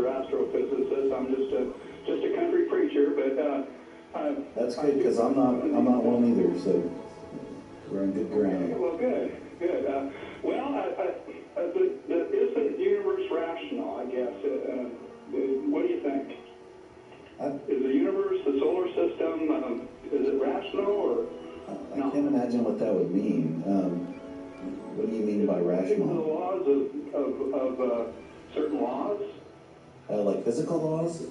or astrophysicist. I'm just a country preacher, but that's good, because I'm not one either, so we're on good ground. Okay, well, good. Is the universe rational, I guess? What do you think? Is the universe, the solar system, is it rational or I can't imagine what that would mean. What do you mean by rational? The laws of certain laws? Like physical laws?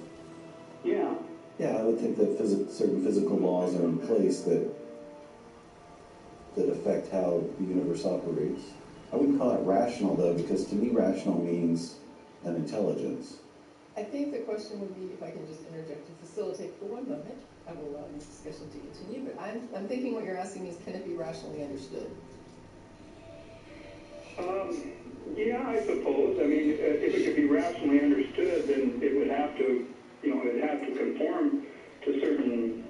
Yeah. Yeah, I would think that certain physical laws are in place that affect how the universe operates. I wouldn't call it rational, though, because to me rational means an intelligence. I think the question would be, if I can just interject to facilitate for one moment, I will allow this discussion to continue, but I'm thinking what you're asking is, can it be rationally understood? Yeah, I suppose. I mean, if it could be rationally understood, then it would have to, it'd have to conform to certain,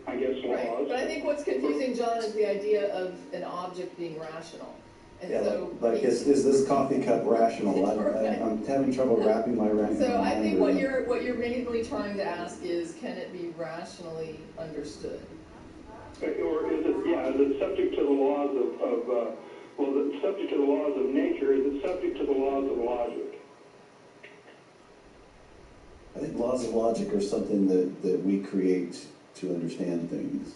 I guess, laws. Right, but I think what's confusing, John, is the idea of an object being rational. And yeah, so is this coffee cup rational? Right. I'm having trouble wrapping my mind. So I think what you're mainly trying to ask is, can it be rationally understood? Or is it subject to the laws is it subject to the laws of nature? Is it subject to the laws of logic? I think laws of logic are something that we create to understand things.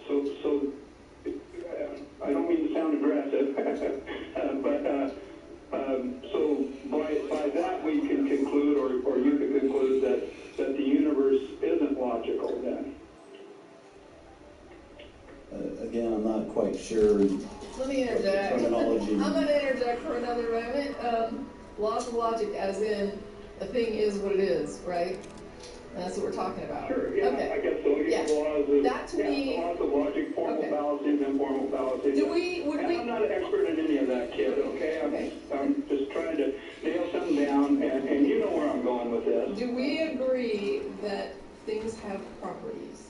So I don't mean to sound aggressive, but so by that we can conclude, or you can conclude that the universe isn't logical then. Again, I'm not quite sure. Let me interject. Terminology. I'm going to interject for another moment. Laws of logic, as in a thing is what it is, right? And that's what we're talking about. Sure, yeah, okay. I guess so. Yeah. The laws of logic, formal fallacies, informal fallacies. I'm not an expert in any of that, kid, okay? I'm just trying to nail something down, and you know where I'm going with this. Do we agree that things have properties,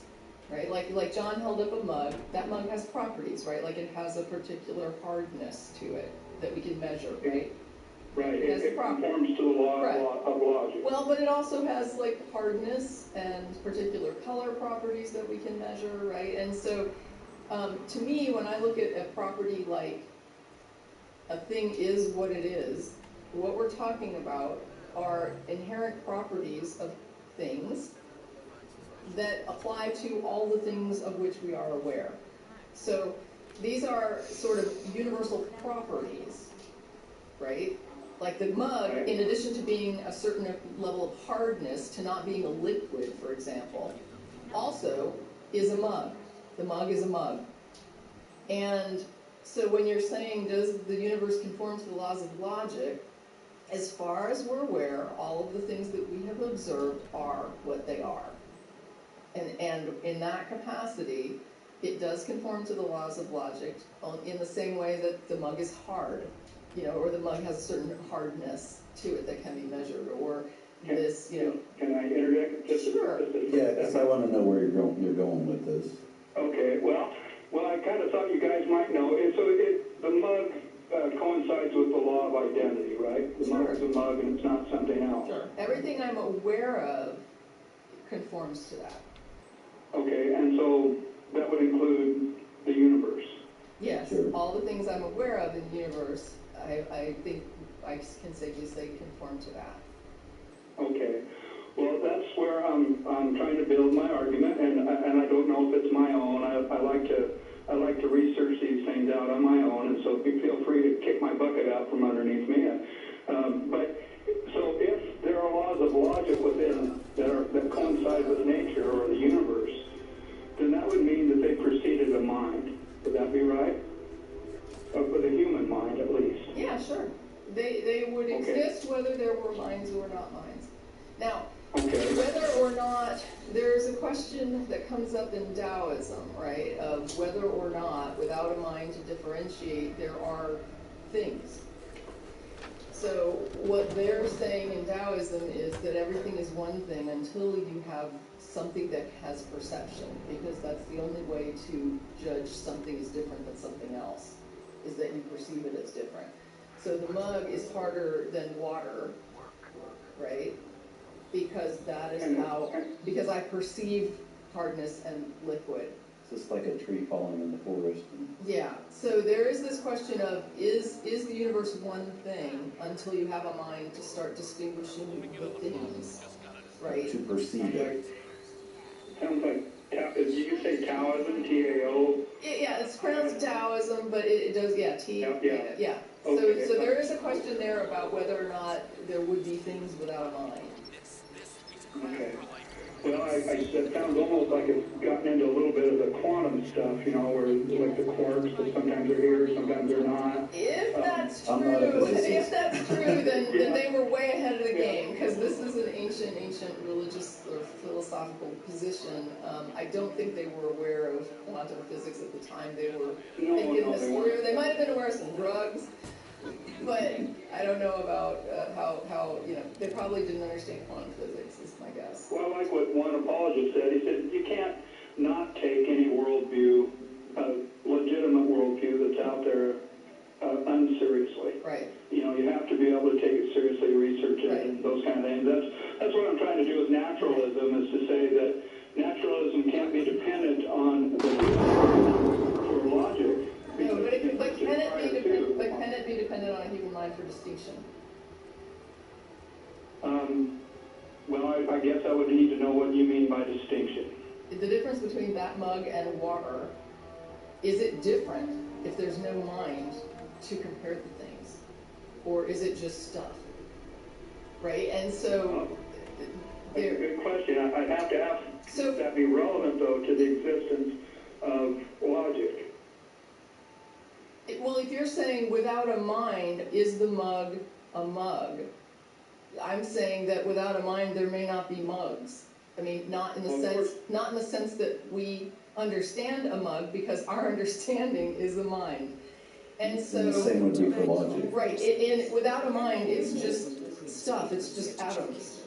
right? Like John held up a mug. That mug has properties, right? Like it has a particular hardness to it that we can measure, right? Right, it conforms to the law of logic. Well, but it also has like hardness and particular color properties that we can measure, right? And so, to me, when I look at a property like a thing is what it is, what we're talking about are inherent properties of things that apply to all the things of which we are aware. So these are sort of universal properties, right? Like the mug, in addition to being a certain level of hardness, to not being a liquid, for example, also is a mug. The mug is a mug. And so when you're saying, does the universe conform to the laws of logic, as far as we're aware, all of the things that we have observed are what they are. And in that capacity, it does conform to the laws of logic in the same way that the mug is hard. Or the mug has a certain hardness to it that can be measured, or this, Can I interject? Sure. Yeah, because I want to know where you're going with this. Okay, well, I kind of thought you guys might know. And so the mug coincides with the law of identity, right? The mug is a mug and it's not something else. Sure. Everything I'm aware of conforms to that. Okay, and so that would include the universe. Yes, sure. All the things I'm aware of in the universe, I think I can safely say conform to that. Okay, well that's where I'm trying to build my argument, and I don't know if it's my own. I like to research these things out on my own, and so feel free to kick my bucket out from underneath me. But so if there are laws of logic within that coincide with nature or the universe, then that would mean that they preceded a mind. Would that be right? For the human mind, at least. Yeah, sure. They would exist whether there were minds or not minds. Now, whether or not, there's a question that comes up in Taoism, right, of whether or not, without a mind to differentiate, there are things. So what they're saying in Taoism is that everything is one thing until you have something that has perception, because that's the only way to judge something is different than something else, is that you perceive it as different. So the mug is harder than water, right? Because that is because I perceive hardness and liquid. It's just like a tree falling in the forest. Yeah, so there is this question of, is the universe one thing until you have a mind to start distinguishing the things, right? To perceive it. Sounds like, did you say Taoism, T-A-O? Yeah, it's pronounced Taoism, but it does, yeah, yeah. Okay. So there is a question there about whether or not there would be things without a mind. Okay. Well, that sounds almost like it's gotten into a little bit of the quantum stuff, where like the quarks, that sometimes they're here, sometimes they're not. If that's I'm not a true, physicist. then they were way ahead of the game, because this is an ancient religious or philosophical position. I don't think they were aware of quantum physics at the time. They were thinking this through. They might have been aware of some drugs, but I don't know about how they probably didn't understand quantum physics, is my guess. Well, I like what one apologist said. He said, you can't not take any worldview, legitimate worldview that's out there unseriously. Right. You have to be able to take it seriously, research it, and those kind of things. That's what I'm trying to do with naturalism, is to say that naturalism can't be dependent on the for logic. No, but can it be dependent on a human mind for distinction? Well, I guess I would need to know what you mean by distinction. The difference between that mug and water, is it different if there's no mind to compare the things? Or is it just stuff? Right? And so... That's a good question. I'd have to ask, would that be relevant, though, to the existence of logic? Well, if you're saying without a mind, is the mug a mug? I'm saying that without a mind, there may not be mugs. I mean, not in the sense that we understand a mug, because our understanding is the mind. And so, And the same would be for logic. Right. Without a mind, it's just stuff. It's just atoms.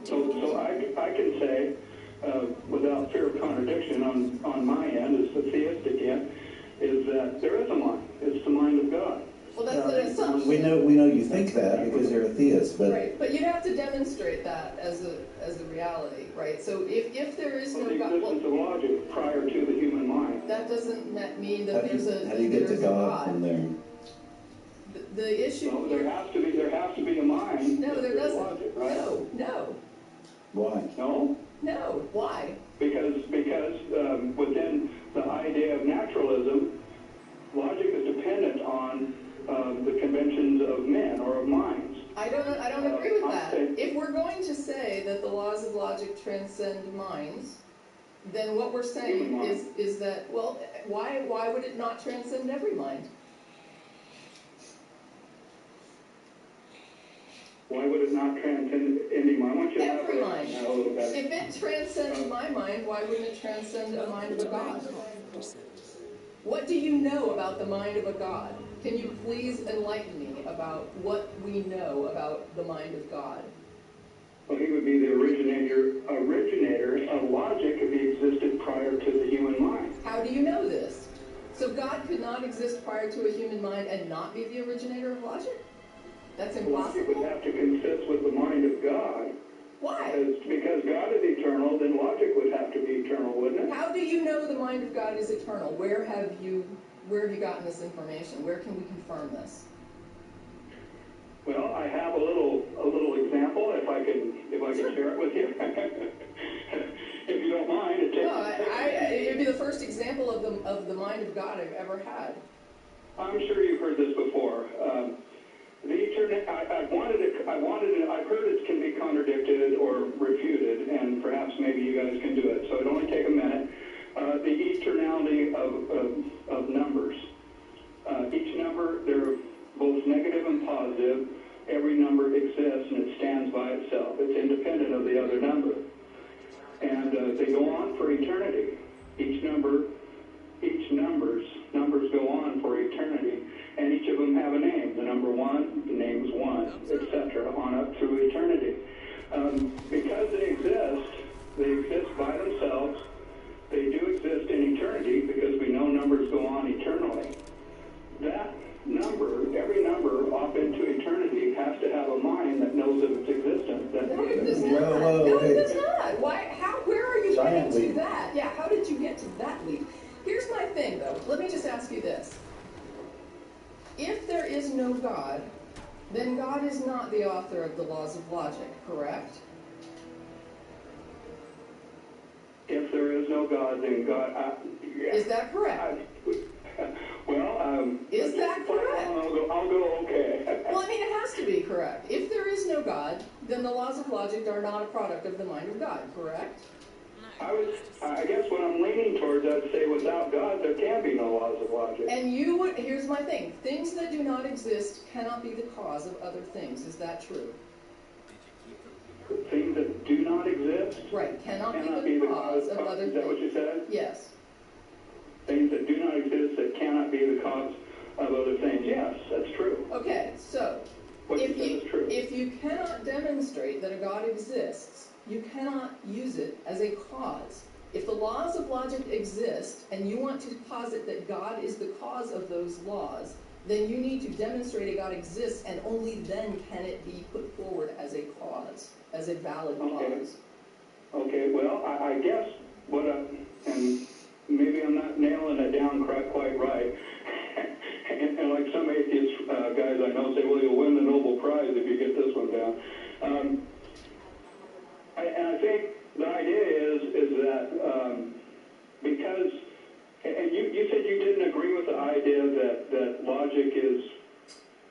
So I can say, without fear of contradiction on my end, as the theistic end, is that there is a mind. It's the mind of God. Well, that's an assumption. We know you think that because you're a theist, but right. But you'd have to demonstrate that as a reality, right? So if there is no the God, existence of logic prior to the human mind. That doesn't mean that how do you get to God from there? The issue here. There has to be a mind. No, there doesn't. Logic, right? No. Why? No. No. Why? Because within the idea of naturalism, logic is dependent on the conventions of men or of minds. I don't agree with that. If we're going to say that the laws of logic transcend minds, then what we're saying is that, well, why would it not transcend every mind? Why would it not transcend any mind? Every mind. If it transcends my mind, why wouldn't it transcend a mind of a God? What do you know about the mind of a God? Can you please enlighten me about what we know about the mind of God? Well, he would be the originator of logic if he existed prior to the human mind. How do you know this? So God could not exist prior to a human mind and not be the originator of logic? That's impossible? Logic would have to consist with the mind of God. Why? Because God is eternal, then logic would have to be eternal, wouldn't it? How do you know the mind of God is eternal? Where have you gotten this information? Where can we confirm this? Well, I have a little example, if I can share it with you. If you don't mind, it'd be the first example of the mind of God I've ever had. I'm sure you've heard this before. I've heard it can be contradicted or refuted, and perhaps maybe you guys can do it. So it'll only take a minute. The eternality of numbers. Each number, they're both negative and positive. Every number exists and it stands by itself. It's independent of the other number. And they go on for eternity. Numbers go on for eternity. And each of them have a name. The number one, the name is one, etc., on up through eternity. Because they exist by themselves. They do exist in eternity because we know numbers go on eternally. That number, every number God, then God is not the author of the laws of logic, correct? If there is no God, then God... yeah. Is that correct? Is that correct? I'll go okay. Well, I mean, it has to be correct. If there is no God, then the laws of logic are not a product of the mind of God, correct? I guess what I'm leaning towards, I'd say without God, there can be no laws of logic. And here's my thing. Things that do not exist cannot be the cause of other things. Is that true? Things that do not exist? Right, cannot be the cause of other things. Is that what you said? Yes. Things that do not exist that cannot be the cause of other things. Yes, that's true. Okay, so if you cannot demonstrate that a God exists, you cannot use it as a cause. If the laws of logic exist and you want to posit that God is the cause of those laws, then you need to demonstrate a God exists, and only then can it be put forward as a cause, as a valid cause. Okay, well, I guess and maybe I'm not nailing it down quite right. and like some atheist guys I know say, well, you'll win the Nobel Prize if you get this one down. And I think the idea is that because, and you said you didn't agree with the idea that logic is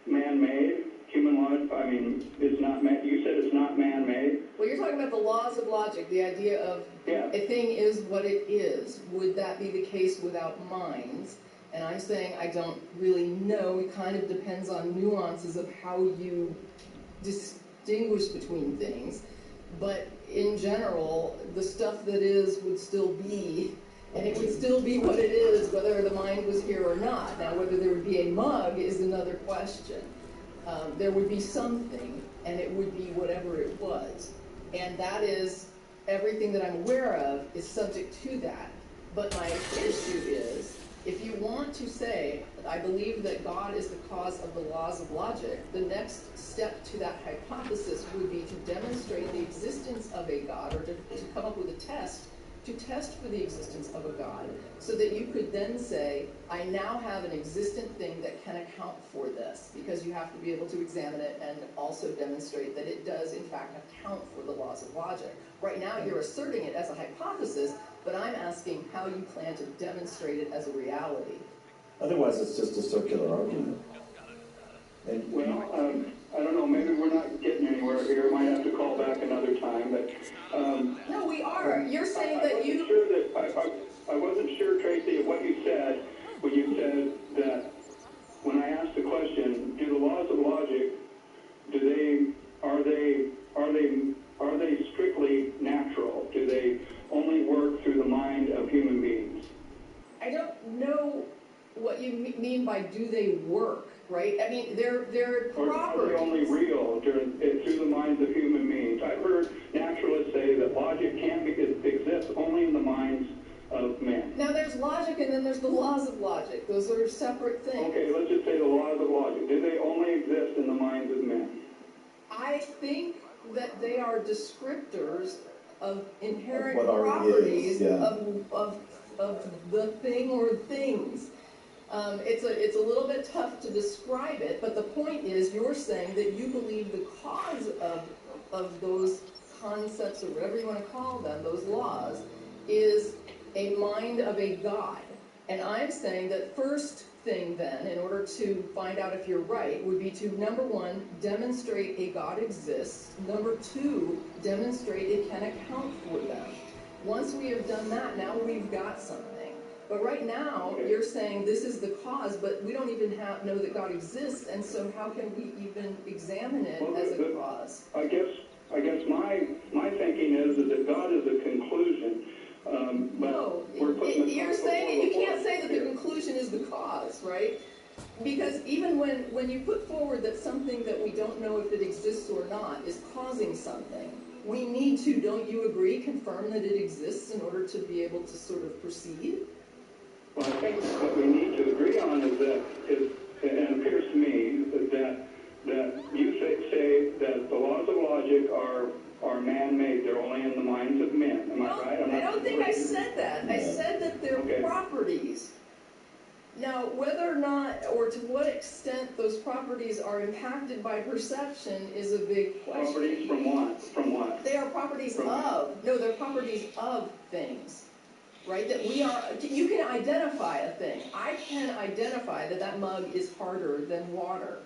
man-made. Human logic, I mean, is not man. You said it's not man-made. Well, you're talking about the laws of logic, the idea of a thing is what it is. Would that be the case without minds? And I'm saying I don't really know. It kind of depends on nuances of how you distinguish between things. But in general, the stuff that is would still be, and it would still be what it is, whether the mind was here or not. Now, whether there would be a mug is another question. There would be something, and it would be whatever it was. And that is, everything that I'm aware of is subject to that. But my issue is, if you want to say, I believe that God is the cause of the laws of logic, the next step to that hypothesis would be to demonstrate the existence of a God, or to come up with a test to test for the existence of a God, so that you could then say, I now have an existent thing that can account for this, because you have to be able to examine it and also demonstrate that it does in fact account for the laws of logic. Right now you're asserting it as a hypothesis, but I'm asking how you plan to demonstrate it as a reality. Otherwise it's just a circular argument. And well, I don't know, maybe we're not getting anywhere here. Might have to call back another time, but... no, we are. You're saying that you... I wasn't sure, Tracy, of what you said when you said that when I asked the question, do the laws of logic, are they strictly natural? Do they only work through the mind of human beings? I don't know what you mean by do they work, right? I mean, they're properties. Or are they only real through the minds of human beings? I've heard naturalists say that logic exists only in the minds of men. Now, there's logic and then there's the laws of logic. Those are separate things. Okay, let's just say the laws of logic. Do they only exist in the minds of men? I think that they are descriptors of inherent What properties is, yeah. of the thing or things. It's a little bit tough to describe it, but the point is you're saying that you believe the cause of those concepts, or whatever you want to call them, those laws, is a mind of a God. And I'm saying that first thing then, in order to find out if you're right, would be to, number one, demonstrate a God exists. Number two, demonstrate it can account for them. Once we have done that, now we've got something. But right now, you're saying this is the cause, but we don't even know that God exists, and so how can we even examine it as a cause? I guess my thinking is that God is a conclusion. No, you're saying you can't say that the conclusion is the cause, right? Because even when you put forward that something that we don't know if it exists or not is causing something, we need to, don't you agree, confirm that it exists in order to be able to sort of proceed? Well, I think what we need to agree on is that, it appears to me that you say that the laws of logic are man-made. They're only in the minds of men. Am I right? I don't think I said that. I said that they're properties. Now, whether or not, or to what extent those properties are impacted by perception is a big question. Properties from what? From what? They are properties of, no, they're properties of things, right? That we are, you can identify a thing. I can identify that that mug is harder than water,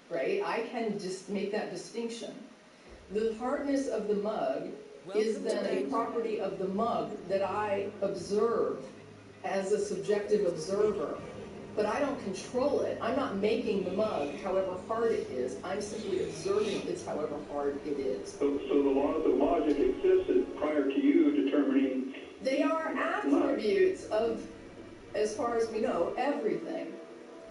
right? I can just make that distinction. The hardness of the mug is then a property of the mug that I observe as a subjective observer. But I don't control it. I'm not making the mug however hard it is. I'm simply observing it's however hard it is. So the laws of logic existed prior to you determining... They are attributes of, as far as we know, everything,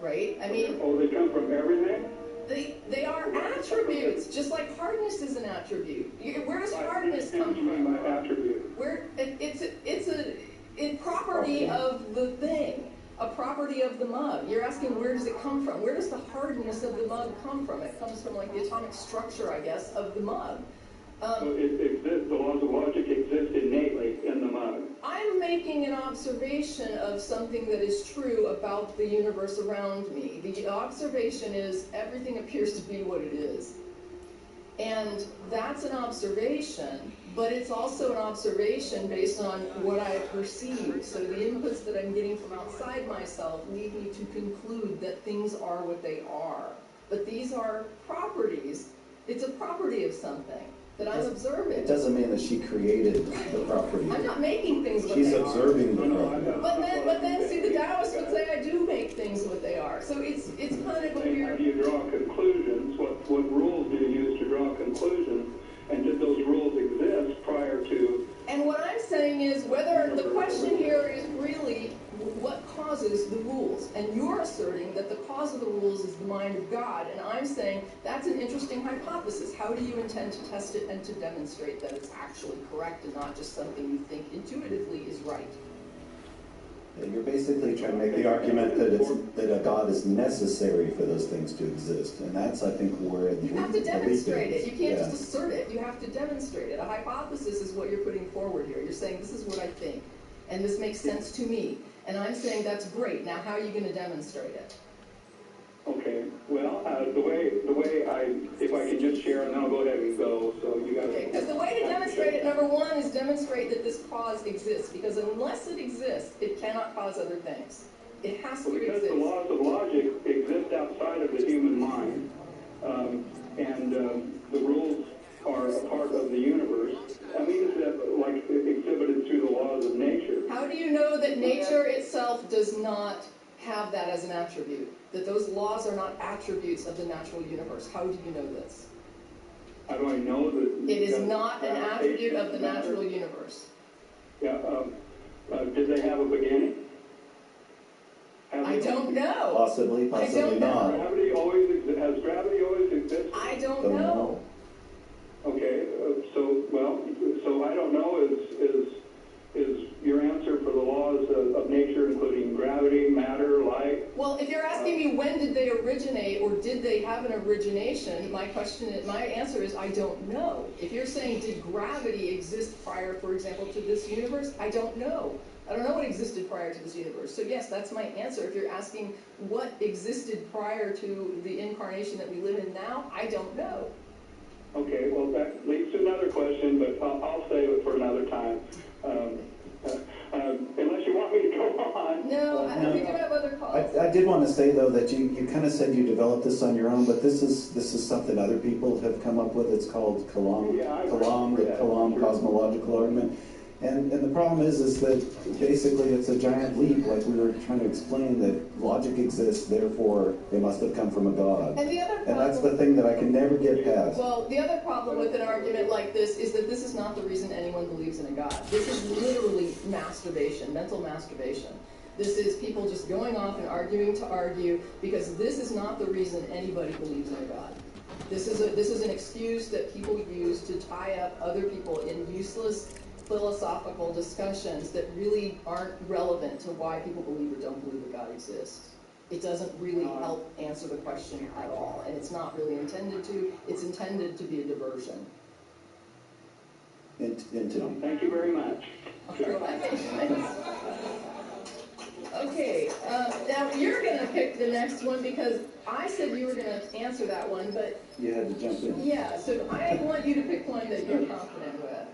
right? I mean... Oh, they come from everything? They are attributes, just like hardness is an attribute. Where does hardness come from? Attribute. Where it's a property of the thing. A property of the mug. You're asking where does it come from? Where does the hardness of the mug come from? It comes from like the atomic structure, I guess, of the mug. So it exists, the laws of logic exist innately in the mug. I'm making an observation of something that is true about the universe around me. The observation is everything appears to be what it is. And that's an observation, but it's also an observation based on what I perceive. So the inputs that I'm getting from outside myself lead me to conclude that things are what they are. But these are properties. It's a property of something that I'm observing. It doesn't mean that she created the property. I'm not making things what She's they are. observing the property. But then, see, the Taoists would say I do make things what they are. So it's kind of a How weird... do you draw conclusions? What rules do you use to draw conclusions? And did those rules exist prior to... And what I'm saying is whether the question here is really what causes the rules. And you're asserting that the cause of the rules is the mind of God. And I'm saying that's an interesting hypothesis. How do you intend to test it and to demonstrate that it's actually correct and not just something you think intuitively is right? You're basically trying to make the argument that a God is necessary for those things to exist. And that's, I think, where... You have to demonstrate it. You can't just assert it. You have to demonstrate it. A hypothesis is what you're putting forward here. You're saying, this is what I think, and this makes sense to me. And I'm saying, that's great. Now, how are you going to demonstrate it? Okay, well, the way if I can just share, and then I'll go ahead and go, so you guys... Okay, because the way to demonstrate it, number one, is demonstrate that this cause exists, because unless it exists, it cannot cause other things. It has to Because exist. the laws of logic exist outside of the human mind, and the rules are a part of the universe, that means that, like, exhibited through the laws of nature. How do you know that nature itself does not have that as an attribute? That those laws are not attributes of the natural universe? How do you know this? How do I know that... It is not an attribute of the natural universe. Yeah, did they have a beginning? I don't know. Possibly not. Has gravity always existed? I don't know. Okay, so I don't know is your answer for the laws of nature, including gravity, matter, light? Well, if you're asking me when did they originate or did they have an origination, my answer is I don't know. If you're saying did gravity exist prior, for example, to this universe, I don't know. I don't know what existed prior to this universe. So yes, that's my answer. If you're asking what existed prior to the incarnation that we live in now, I don't know. Okay, well, that leads to another question, but I'll save it for another time. Unless you want me to go on. No, we do have other calls. I did want to say, though, that you kind of said you developed this on your own, but this is something other people have come up with. It's called the Kalam cosmological argument. And the problem is that basically it's a giant leap, like we were trying to explain, that logic exists, therefore it must have come from a God. And the other problem, and that's the thing that I can never get past. Well, the other problem with an argument like this is that this is not the reason anyone believes in a God. This is literally masturbation, mental masturbation. This is people just going off and arguing to argue, because this is not the reason anybody believes in a God. This is an excuse that people use to tie up other people in useless philosophical discussions that really aren't relevant to why people believe or don't believe that God exists. It doesn't really help answer the question at all, and it's not really intended to. It's intended to be a diversion. Thank you very much. Okay, now you're gonna pick the next one because I said you were gonna answer that one, but You had to jump in. yeah, so I want you to pick one that you're confident with.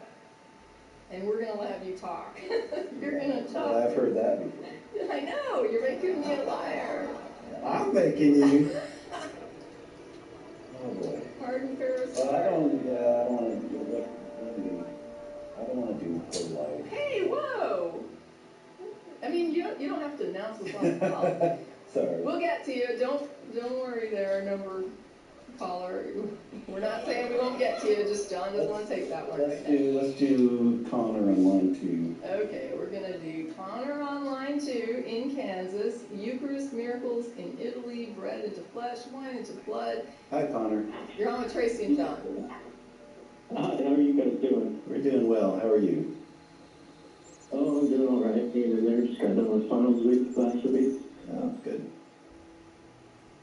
And we're gonna have you talk. You're gonna talk. Well, I've heard that before. I know, you're making me a liar. I'm making you. Oh boy. Pardon, Ferris. Well, I don't want to do polite. Hey, whoa! I mean, you don't have to announce what's on the call. Sorry. We'll get to you. Don't worry there, number caller. We're not saying we won't get to you, just John doesn't want to take that one right now. Let's do Connor on line 2. Okay, we're gonna do Connor on line 2 in Kansas, Eucharist miracles in Italy, bread into flesh, wine into blood. Hi, Connor. You're on with Tracy and John. Hi, how are you guys doing? We're doing well. How are you? Oh, I'm doing all right. Hanging in there. Just got done with finals week last week. Oh, good.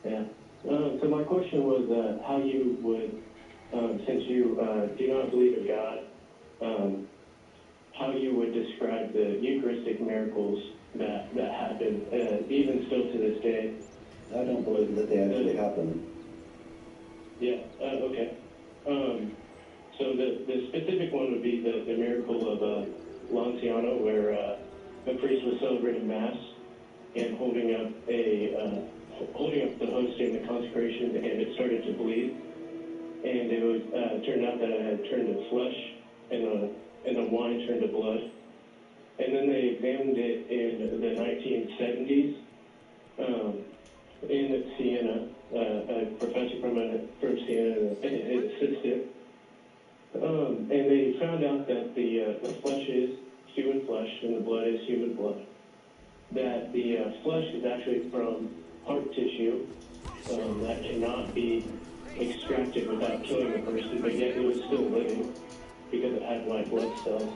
Yeah. So my question was how you would, since you do not believe in God, how you would describe the Eucharistic miracles that happen, even still to this day. I don't believe that they actually happen. Yeah. Okay. So the specific one would be the miracle of Lanciano, where a priest was celebrating Mass and holding up the host in the consecration, and it started to bleed, and it was turned out that it had turned to flesh, and the wine turned to blood. And then they examined it in the 1970s in Siena. A professor from Siena and his assistant, and they found out that the flesh is human flesh and the blood is human blood. That the flesh is actually from heart tissue that cannot be extracted without killing the person, but yet it was still living because it had white blood cells.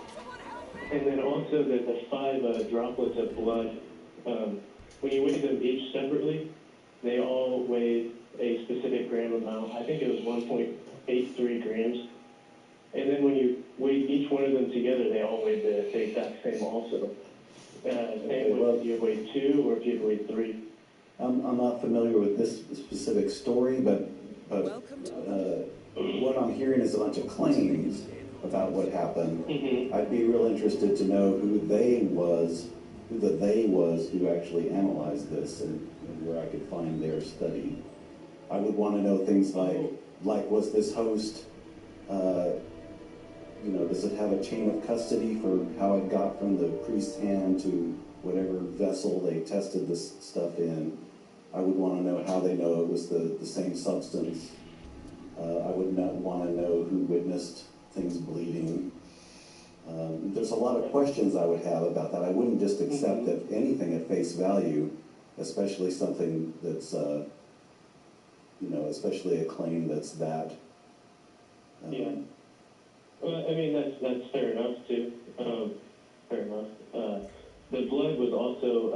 And then also that the 5 droplets of blood, when you weigh them each separately, they all weighed a specific gram amount. I think it was 1.83 grams. And then when you weighed each one of them together, they all weighed the exact same also. Same if you weighed 2 or if you weighed 3. I'm not familiar with this specific story, but what I'm hearing is a bunch of claims about what happened. Mm-hmm. I'd be real interested to know who the they was who actually analyzed this and where I could find their study. I would want to know things like was this host, does it have a chain of custody for how it got from the priest's hand to whatever vessel they tested this stuff in? I would want to know how they know it was the same substance. I would want to know who witnessed things bleeding. There's a lot of questions I would have about that. I wouldn't just accept anything at face value, especially something that's, especially a claim that's that. Yeah. Well, I mean, that's fair enough, too. Fair enough. The blood was also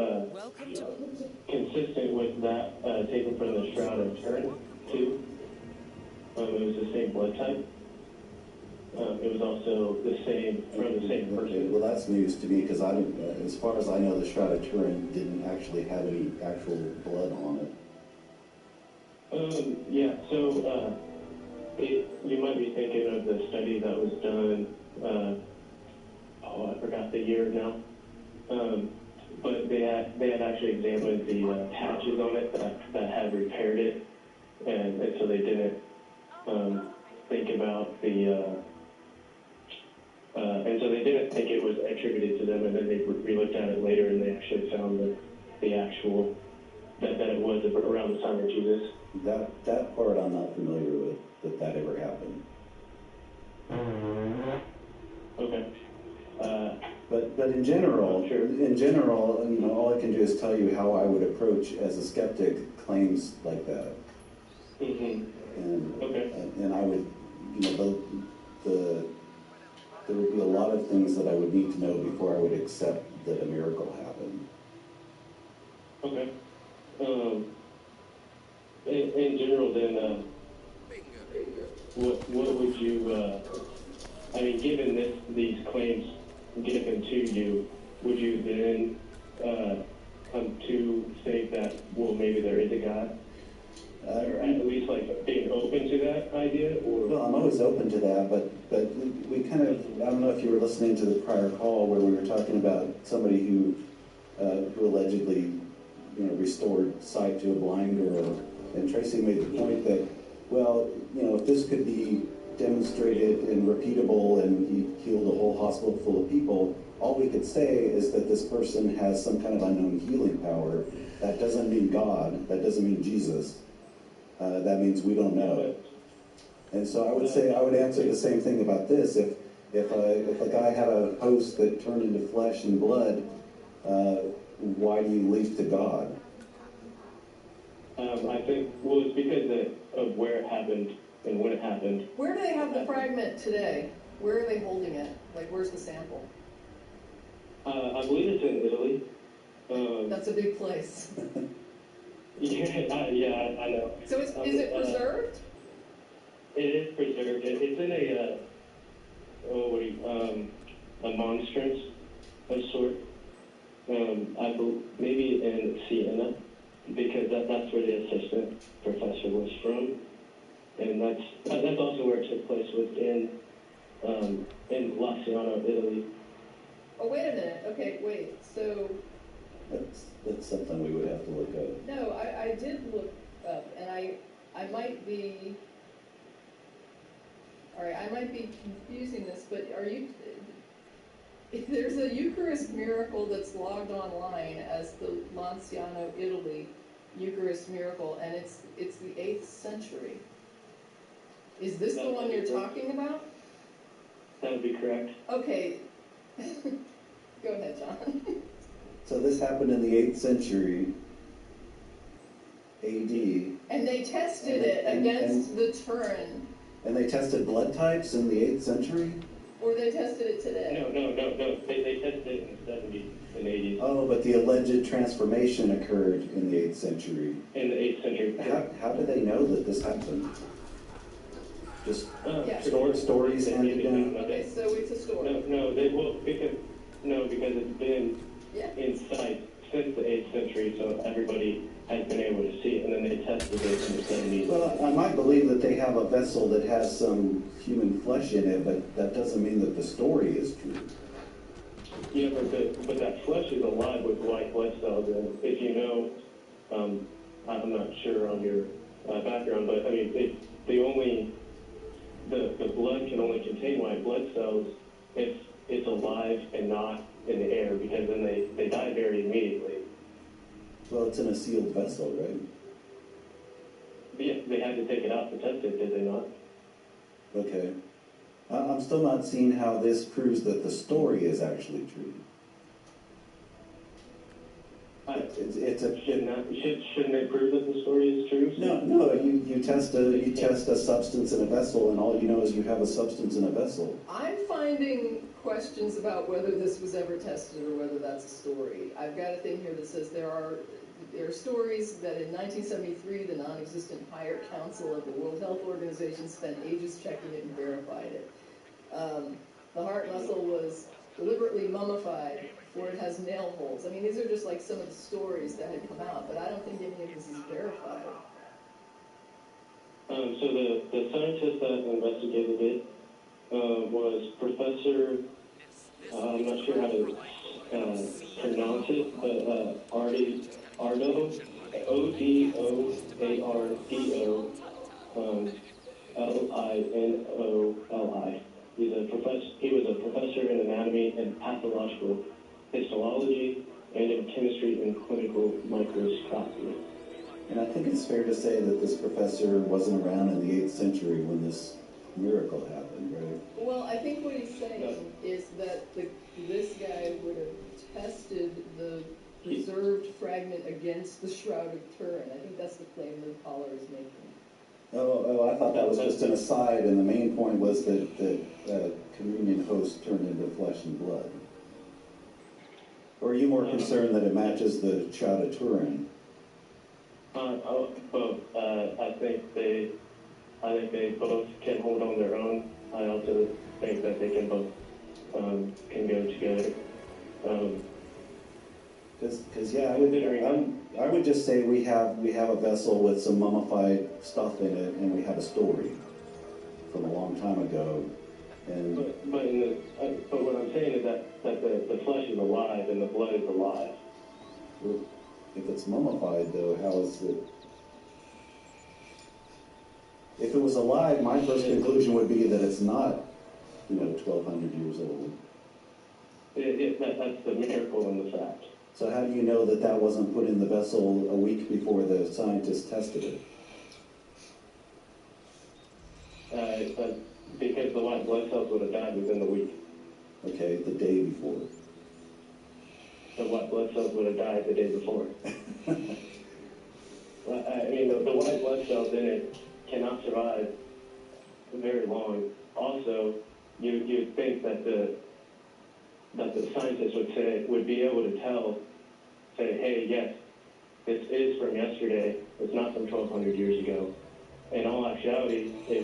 consistent with that taken from the Shroud of Turin, too. It was the same blood type. It was also the same, from the same person. Okay, well, that's news to me, because as far as I know, the Shroud of Turin didn't actually have any actual blood on it. Yeah, so you might be thinking of the study that was done, I forgot the year now, but they had actually examined the patches on it that had repaired it, and so they didn't think about and so they didn't think it was attributed to them, and then they re-looked at it later, and they actually found the actual, that it was around the time of Jesus. That part I'm not familiar with, that ever happened. Okay. But in general, sure. All I can do is tell you how I would approach as a skeptic claims like that. Mm-hmm. And I would, there would be a lot of things that I would need to know before I would accept that a miracle happened. Okay. In general, then, what would you? I mean, given these claims given to you, would you then to think that, well, maybe there is a God? Or at least like being open to that idea? Or Well, I'm always open to that, but we kind of, I don't know if you were listening to the prior call where we were talking about somebody who allegedly, restored sight to a blind girl, and Tracy made the point that, well, if this could be demonstrated and repeatable and he healed a whole hospital full of people, all we could say is that this person has some kind of unknown healing power. That doesn't mean God. That doesn't mean Jesus. That means we don't know. And so I would say, I would answer the same thing about this. If a guy had a host that turned into flesh and blood, why do you leap to God? I think, well, it's because of where it happened and when it happened. Where do they have the fragment today? Where are they holding it? Like, where's the sample? I believe it's in Italy. That's a big place. Yeah, I know. So is it preserved? It is preserved. It's in a monstrance of sort. I believe maybe in Siena, because that's where the assistant professor was from, and that's also where it took place, was in Laciano, Italy. Oh, wait a minute. Okay, wait. So That's something we would have to look up. no, I did look up, and I might be. All right, I might be confusing this, but there's a Eucharist miracle that's logged online as the Lanciano, Italy Eucharist miracle, and it's the 8th century. Is this the one you're talking about? That would be correct. Okay. Go ahead, John. So this happened in the 8th century AD. And they tested it against the Turin. And they tested blood types in the 8th century? Or they tested it today? No. They tested it in the 70s and 80s. Oh, but the alleged transformation occurred in the 8th century. In the 8th century. How do they know that this happened? Just Yeah. stories handed down? Okay, so it's a story. Because it's been in sight since the 8th century, so everybody has been able to see it, and then they tested it in the 70s. Well, I might believe that they have a vessel that has some human flesh in it, but that doesn't mean that the story is true. Yeah, but that flesh is alive with white blood cells, and if you know, I'm not sure on your background, but I mean, the blood can only contain white blood cells if it's alive and not in the air, because then they die very immediately. Well, it's in a sealed vessel, right? But yeah, they had to take it out to test it, did they not? Okay. I'm still not seeing how this proves that the story is actually true. Shouldn't they prove that the story is true? No. You test a substance in a vessel, and all you know is you have a substance in a vessel. I'm finding questions about whether this was ever tested or whether that's a story. I've got a thing here that says there are stories that in 1973 the non-existent Higher Council of the World Health Organization spent ages checking it and verified it. The heart muscle was deliberately mummified, or it has nail holes. I mean, these are just like some of the stories that had come out, but I don't think any of this is verified. So the scientist that investigated it was Professor, I'm not sure how to pronounce it, but Odoardo, Linoli. He was a professor in anatomy and pathological histology and in chemistry and clinical microscopy. And I think it's fair to say that this professor wasn't around in the 8th century when this miracle happened, right? Well, I think what he's saying is that this guy would have tested the preserved fragment against the Shroud of Turin. I think that's the claim the caller is making. Oh, I thought that was just an aside, and the main point was that the communion host turned into flesh and blood. Or are you more concerned that it matches the Shroud of Turin? Both. I think they both can hold on their own. I also think that they can both can go together. Because yeah, I would just say we have a vessel with some mummified stuff in it, and we have a story from a long time ago. And but what I'm saying is that the flesh is alive and the blood is alive. if it's mummified, though, how is it? If it was alive, my first conclusion would be that it's not, 1,200 years old. That's the miracle in the fact. So how do you know that that wasn't put in the vessel a week before the scientists tested it? Because the white blood cells would have died within the week. Okay, the day before. The white blood cells would have died the day before. I mean, the white blood cells in it cannot survive very long. Also, you'd think that the scientists would be able to say, hey, yes, this is from yesterday. It's not from 1,200 years ago. In all actuality, they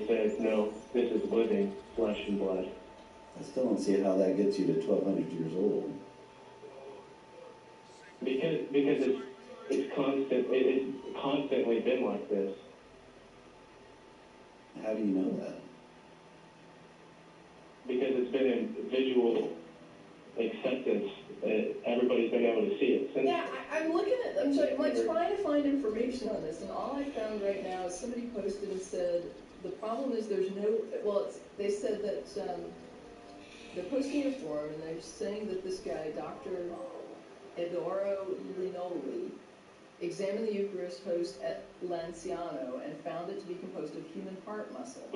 said, no, this is living flesh and blood. I still don't see how that gets you to 1,200 years old. Because it's constantly been like this. How do you know that? Because it's been in visual acceptance. Everybody's been able to see it. Yeah, I'm looking at, I'm trying to find information on this, and all I found right now is somebody posted and said, the problem is there's no, they said that they're posting a forum, and they're saying that this guy, Dr. Edoro Linoli, examined the Eucharist host at Lanciano and found it to be composed of human heart muscle.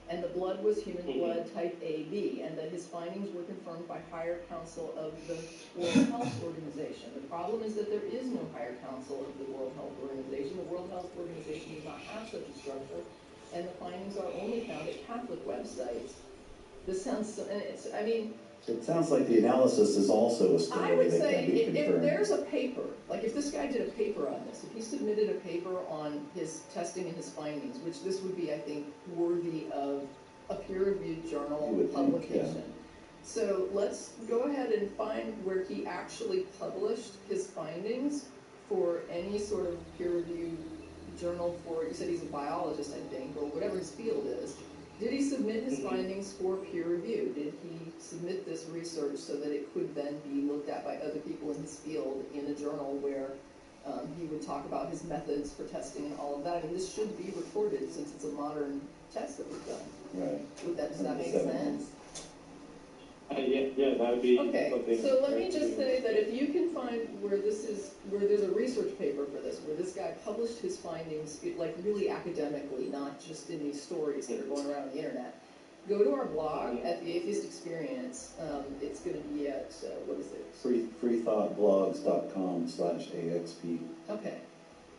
And the blood was human blood type AB, and that his findings were confirmed by higher council of the World Health Organization. The problem is that there is no higher council of the World Health Organization. The World Health Organization does not have such a structure, and the findings are only found at Catholic websites. This sounds so, and it's, I mean, It sounds like the analysis is also a I story would that say can be if confirmed. there's a paper, like if this guy did a paper on this, if he submitted a paper on his testing and his findings, which this would be, I think, worthy of a peer-reviewed journal publication. Yeah. So let's go ahead and find where he actually published his findings for any sort of peer-reviewed journal for, you said he's a biologist, I think, or whatever his field is. Did he submit his findings for peer review? Did he submit this research so that it could then be looked at by other people in his field in a journal where he would talk about his methods for testing and all of that? I mean, this should be recorded since it's a modern test that we've done. Right. Does that make sense? Yeah, that would be Okay, something. so let me just say that if you can find where there's a research paper for this, where this guy published his findings, like really academically, not just in these stories that are going around the internet, go to our blog at The Atheist Experience. It's going to be at, what is it? freethoughtblogs.com/AXP. Okay.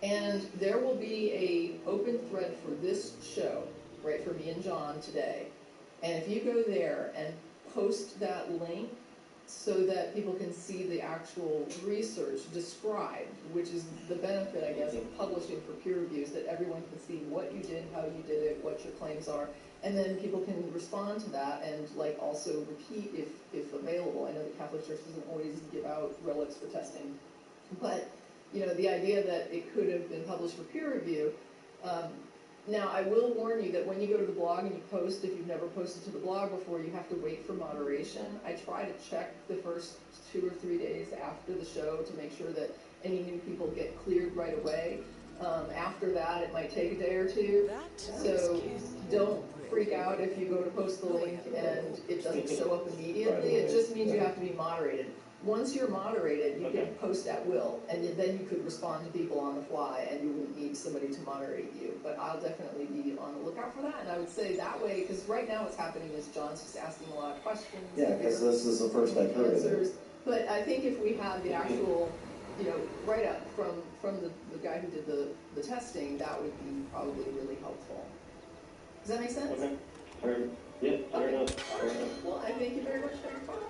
And there will be a open thread for this show, right, for me and John today. And if you go there and post that link so that people can see the actual research described, which is the benefit, I guess, of publishing for peer reviews, that everyone can see what you did, how you did it, what your claims are, and then people can respond to that and like also repeat if available. I know the Catholic Church doesn't always give out relics for testing, but the idea that it could have been published for peer review. Now, I will warn you that when you go to the blog and you post, if you've never posted to the blog before, you have to wait for moderation. I try to check the first 2 or 3 days after the show to make sure that any new people get cleared right away. After that, it might take a day or two. So don't freak out if you go to post the link and it doesn't show up immediately. It just means you have to be moderated. Once you're moderated, you can post at will, and then you could respond to people on the fly, and you wouldn't need somebody to moderate you. But I'll definitely be on the lookout for that, and I would say that way, because right now what's happening is John's just asking a lot of questions. Yeah, because this is the first I've heard of it. But I think if we had the actual, write-up from the guy who did the testing, that would be probably really helpful. Does that make sense? Okay. Yeah, fair enough. Well, I thank you very much for your time.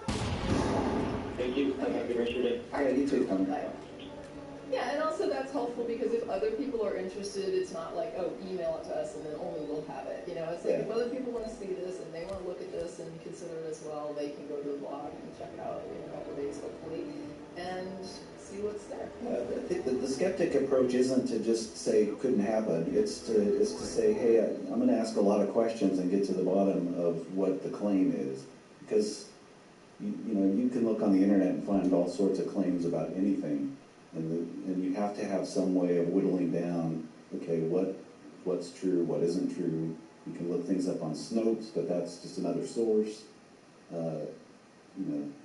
Thank you. Have a good rest of your day. Yeah, you too, Tom. Bye. Yeah, and also that's helpful because if other people are interested, it's not like, oh, email it to us and then only we'll have it. It's like if other people want to see this and they want to look at this and consider it as well, they can go to the blog and check it out in a couple of days, hopefully. and see what's there. I think the skeptic approach isn't to just say couldn't happen. It's to say, hey, I'm going to ask a lot of questions and get to the bottom of what the claim is, because you can look on the internet and find all sorts of claims about anything, and you have to have some way of whittling down. Okay, what's true, what isn't true. You can look things up on Snopes, but that's just another source.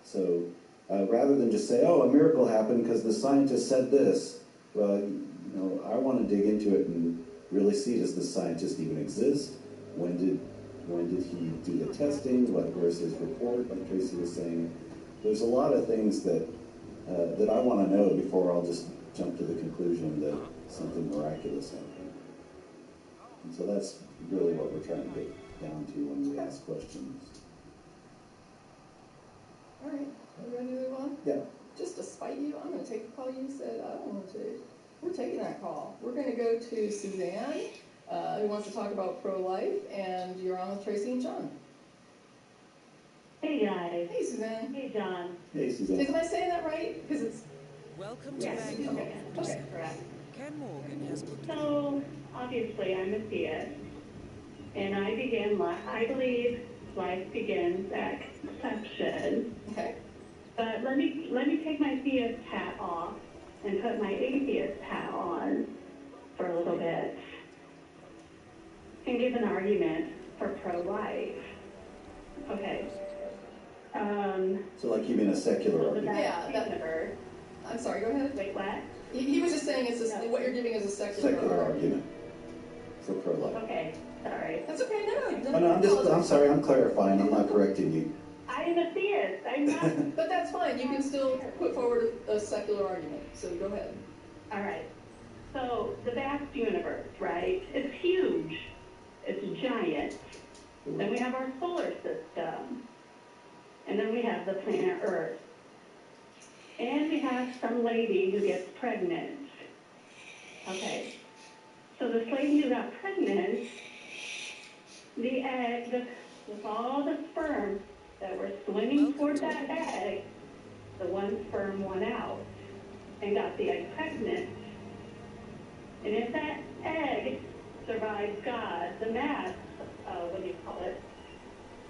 So rather than just say, oh, a miracle happened because the scientist said this, well, I want to dig into it and really see, does this scientist even exist? When did he do the testing? Where's his report? Like Tracy was saying, there's a lot of things that I want to know before I'll just jump to the conclusion that something miraculous happened. And so that's really what we're trying to get down to when we ask questions. All right, are you ready to move on? Yeah. Just to spite you, I'm going to take the call you said I don't want to take. We're taking that call. We're going to go to Suzanne, who wants to talk about pro-life, and you're on with Tracy and John. Hey guys. Hey Suzanne. Hey John. Hey Suzanne. Am I saying that right? Because it's... Welcome to Yes. Bankok. Okay, correct. Ken Morgan has put So obviously I'm a theist, and I believe life begins at conception. Okay. But let me take my theist hat off and put my atheist hat on for a little bit and give an argument for pro-life. Okay. So like you mean a secular argument? Yeah, I'm sorry, go ahead. Wait, what? He was just saying what you're giving is a secular Argument for pro-life. Okay, sorry. That's okay, no. Oh, no, I'm sorry, I'm clarifying, I'm not correcting you. I am a theist. I'm not. But that's fine, you can still put forward a secular argument, so go ahead. All right. So the vast universe, right? It's huge. It's giant. Then we have our solar system. And then we have the planet Earth. And we have some lady who gets pregnant. Okay. So this lady who got pregnant, the egg, with all the sperm that were swimming toward that egg, the one sperm won out and got the egg pregnant. And if that egg survives God, the mass, what do you call it?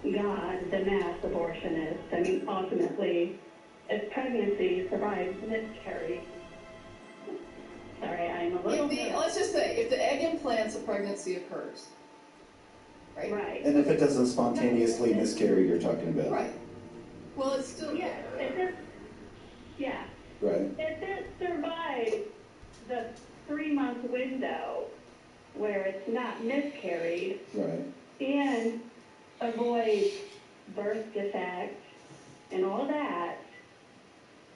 God, the mass abortionist. I mean, ultimately, if pregnancy survives miscarriage, sorry, I'm a little... Let's just say, if the egg implants, a pregnancy occurs. Right? Right. And if it doesn't spontaneously miscarry, you're talking about. Right. Well, it's still... Yeah, yeah. Right. If it survives the 3-month window where it's not miscarried, Right. and avoids birth defect and all that,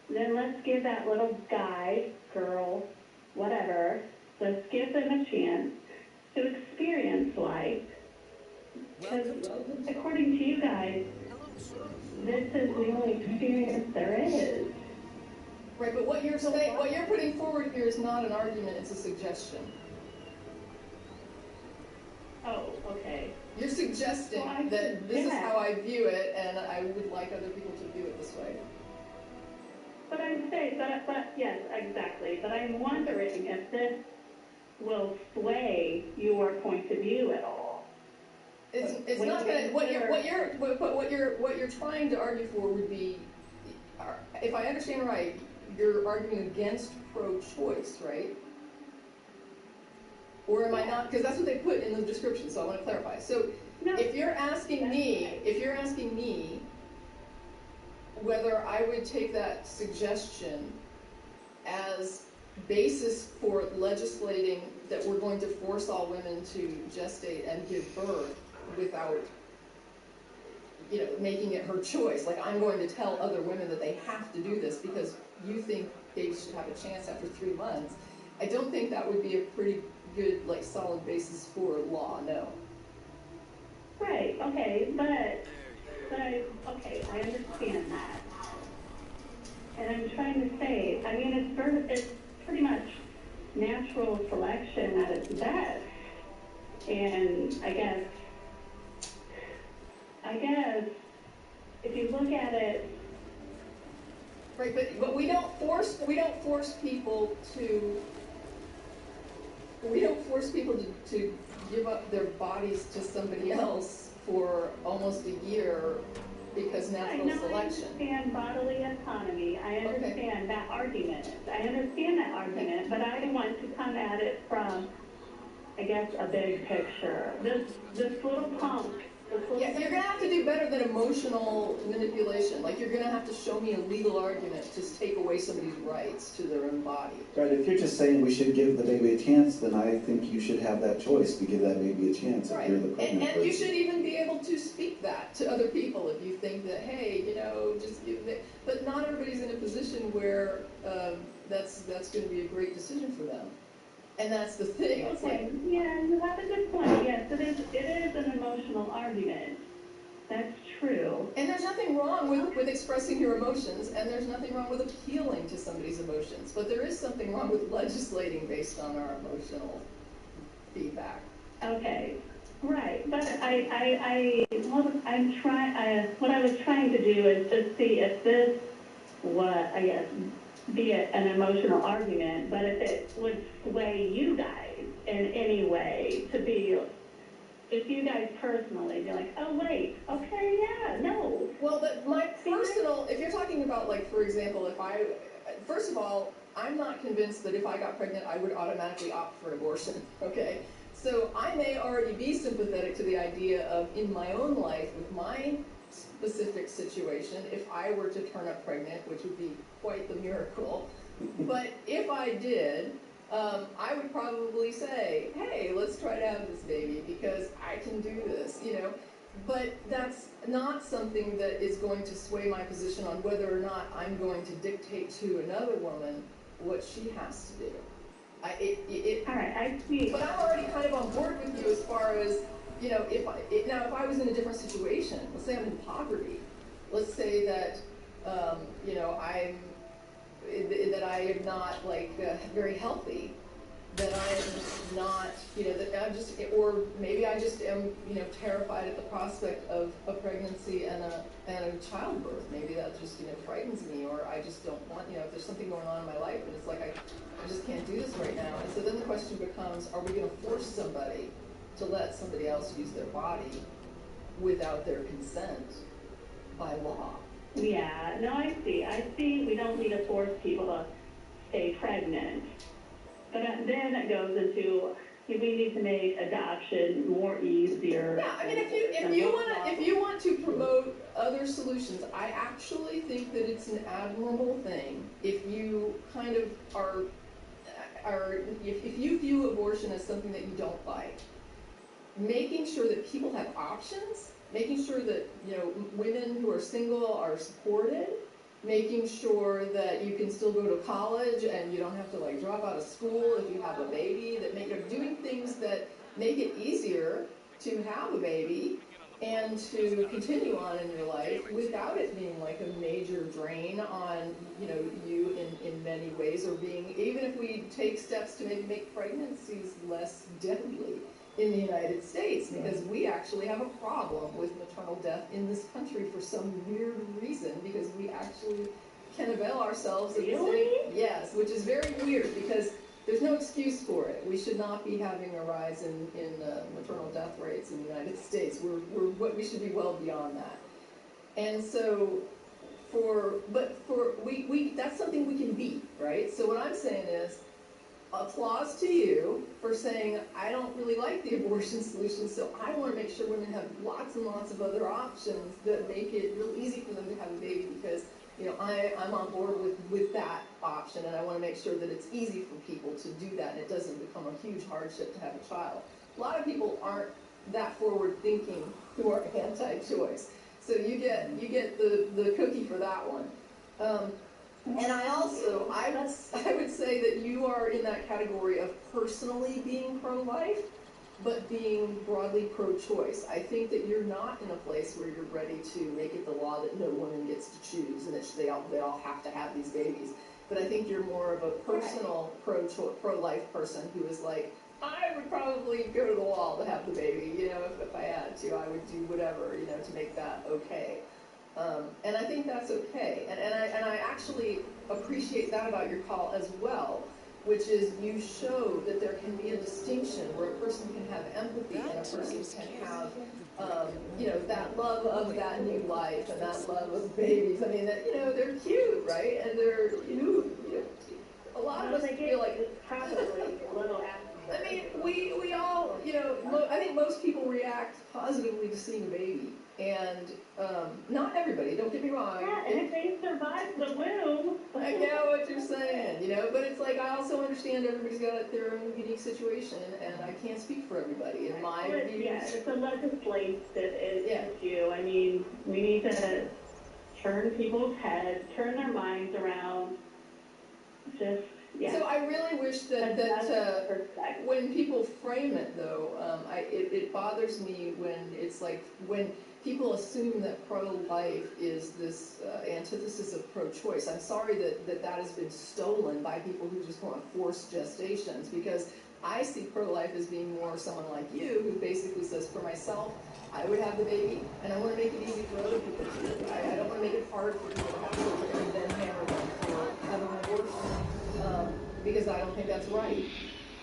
then let's give that little guy, girl, whatever, let's give them a chance to experience life. Because according to you guys, this is the only experience there is. Right, but what you're saying, what you're putting forward here is not an argument, it's a suggestion. Oh, okay. You're suggesting that this is how I view it, and I would like other people to view it this way. But I'm saying, but yes, exactly. But I'm wondering if this will sway your point of view at all. It's not going to. What you're trying to argue for would be, if I understand right, you're arguing against pro-choice, right? Or am I not? Because that's what they put in the description, so I want to clarify. So if you're asking me whether I would take that suggestion as basis for legislating that we're going to force all women to gestate and give birth without, making it her choice. Like, I'm going to tell other women that they have to do this because you think babies should have a chance after 3 months. I don't think that would be a pretty good, solid basis for law, no. Right, okay, okay, I understand that. And I'm trying to say, I mean, it's pretty much natural selection at its best. And I guess, if you look at it... Right, but we don't don't force people to to give up their bodies to somebody else for almost a year because natural selection. I understand bodily autonomy. I understand that argument. But I want to come at it from, I guess, a big picture. This little punk. Yeah, you're going to have to do better than emotional manipulation. Like, you're going to have to show me a legal argument to take away somebody's rights to their own body. Right, if you're just saying we should give the baby a chance, then I think you should have that choice to give that baby a chance if you're the pregnant person. And you should even be able to speak that to other people if you think that, hey, just give it. But not everybody's in a position where that's going to be a great decision for them. And that's the thing. It's okay. Yeah, you have a good point. Yes, it is an emotional argument. That's true. And there's nothing wrong with expressing your emotions, and there's nothing wrong with appealing to somebody's emotions. But there is something wrong with legislating based on our emotional feedback. Okay. Right. But what I was trying to do is just see if this be an emotional argument, but if it would sway you guys in any way to be, if you guys personally be like, oh wait, okay, yeah, no. Well, if you're talking about, like, for example, first of all, I'm not convinced that if I got pregnant, I would automatically opt for abortion, okay? So I may already be sympathetic to the idea of, in my own life, with my specific situation, if I were to turn up pregnant, which would be quite the miracle, but if I did, I would probably say, hey, let's try to have this baby because I can do this, But that's not something that is going to sway my position on whether or not I'm going to dictate to another woman what she has to do. All right, I see. But I'm already kind of on board with you as far as, if I was in a different situation, let's say I'm in poverty, let's say that, I am not very healthy, that I'm not, that I'm just, or maybe I just am, terrified at the prospect of a pregnancy and a childbirth. Maybe that just, frightens me, or I just don't want, if there's something going on in my life and it's like I just can't do this right now. And so then the question becomes, are we going to force somebody to let somebody else use their body without their consent by law? Yeah, no, I see. We don't need to force people to stay pregnant. But then it goes into, we need to make adoption more easier. Yeah, I mean, if you want to promote other solutions, I actually think that it's an admirable thing if you kind of if you view abortion as something that you don't like. Making sure that people have options, making sure that women who are single are supported, making sure that you can still go to college and you don't have to drop out of school if you have a baby, doing things that make it easier to have a baby and to continue on in your life without it being like a major drain on you in many ways, or being, even if we take steps to make pregnancies less deadly in the United States, because we actually have a problem with maternal death in this country for some weird reason, because we actually can avail ourselves of the same, yes, which is very weird because there's no excuse for it. We should not be having a rise in maternal death rates in the United States. We should be well beyond that. And so that's something we can beat, right? So what I'm saying is, applause to you for saying, I don't really like the abortion solution, so I want to make sure women have lots and lots of other options that make it real easy for them to have a baby, because I'm on board with that option, and I want to make sure that it's easy for people to do that and it doesn't become a huge hardship to have a child. A lot of people aren't that forward thinking who are anti-choice. So you get the cookie for that one. And I would say that you are in that category of personally being pro-life, but being broadly pro-choice. I think that you're not in a place where you're ready to make it the law that no woman gets to choose and that they all have to have these babies. But I think you're more of a personal pro-life person who is like, I would probably go to the wall to have the baby, if I had to. I would do whatever, to make that okay. And I think that's okay. And I actually appreciate that about your call as well, which is you show that there can be a distinction where a person can have empathy and a person can have, that love of that new life and that love of babies. I mean, that, they're cute, right? And they're, a lot of us feel like, probably a little I mean, we all, I think most people react positively to seeing a baby. And not everybody, don't get me wrong. Yeah, and if they survive the womb. I get what you're saying, but it's like I also understand everybody's got their own unique situation, and I can't speak for everybody. In my views, Yeah, it's a legislative issue. I mean, we need to turn people's heads, turn their minds around. Just, yeah. So I really wish that when people frame it, though, it bothers me when it's like when people assume that pro-life is this antithesis of pro-choice. I'm sorry that has been stolen by people who just want to force gestations, because I see pro-life as being more someone like you who basically says, for myself, I would have the baby, and I want to make it easy for other people too. I don't want to make it hard for people to have children and then hammer them for having an abortion, because I don't think that's right.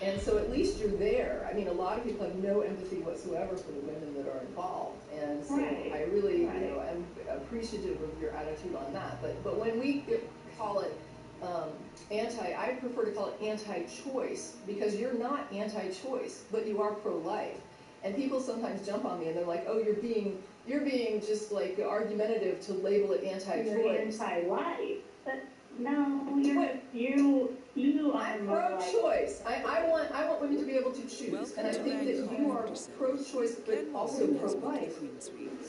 And so at least you're there. I mean, a lot of people have no empathy whatsoever for the women that are involved. And so I really, am appreciative of your attitude on that. But when we call it I prefer to call it anti-choice, because you're not anti-choice, but you are pro-life. And people sometimes jump on me and they're like, oh, you're being just like argumentative to label it anti-choice. You're anti-life. But no, I'm pro-choice. I want women to be able to choose, and I think that you are pro-choice, but also pro-life.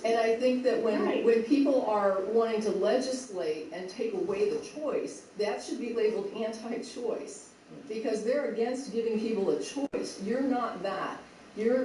And I think that when people are wanting to legislate and take away the choice, that should be labeled anti-choice, because they're against giving people a choice. You're not that. You're